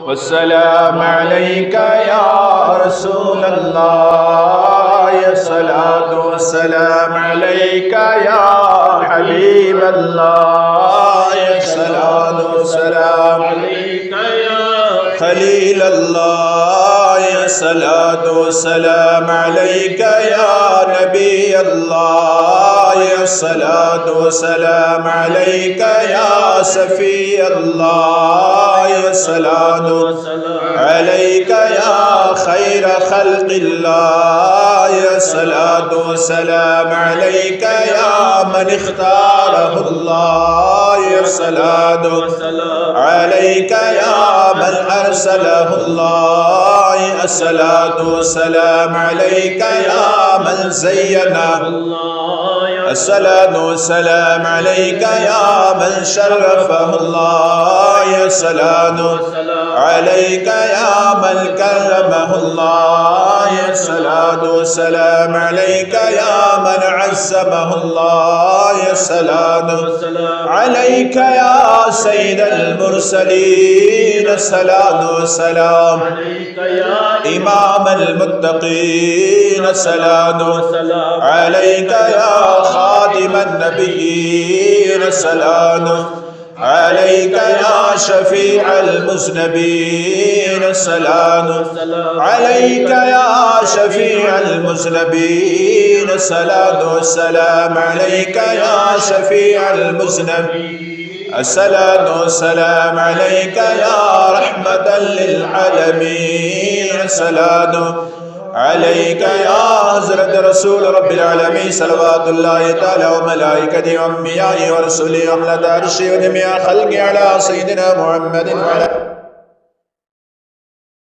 वस्सलाम अलैका या रसूल अल्लाह, या सलातो वस्सलाम अलैका या हबीब अल्लाह, या सलातो वस्सलाम अलैका या खलील अल्लाह, या सलातो वस्सलाम अलैका या नबी अल्लाह, या सलातो वस्सलाम अलैका या सफी अल्लाह, या सलातो अलैका या खैर खल्क़िल्लाह, या सलातो वस्सलाम अलैका या मन इख्तारहुल्लाह, या सलातो अलैका या मन अरसलहुल्लाह, या सलातो वस्सलाम अलैका या मन ज़य्यनहुल्लाह, अस्सलातो वस्सलाम अलैका या मन शर्रफहुल्लाह, या सलातो अलैका या मन करमहुल्लाह, या सलातो वस्सलाम अलैका या मन अज़्ज़महुल्लाह, या सलातो अलैका या सय्यिदल मुरसलीन, सलातो वस्सलाम इमामल मुत्तक़ीन, सलातो अलैका या खातिमन नबिय्यीन, सलातो अलैका या शफीअल मुज़नबीन, सलातो अलैका या शफीअल मुज़नबीन, सलातो वस्सलाम अलैका या शफीअल मुज़नबीन, अस्सलातो वस्सलाम अलैका या रहमतल लिल आलमीन, सलातो अलैका या हज़रत रसूल रब्बिल आलमीन, सलवातुल्लाहि तआला व मलाइकतिही व अंबियाइही व रसूलिही व अहले अर्शी व जमीअ खल्क़िही अला सय्यिदिना मुहम्मदिन व अला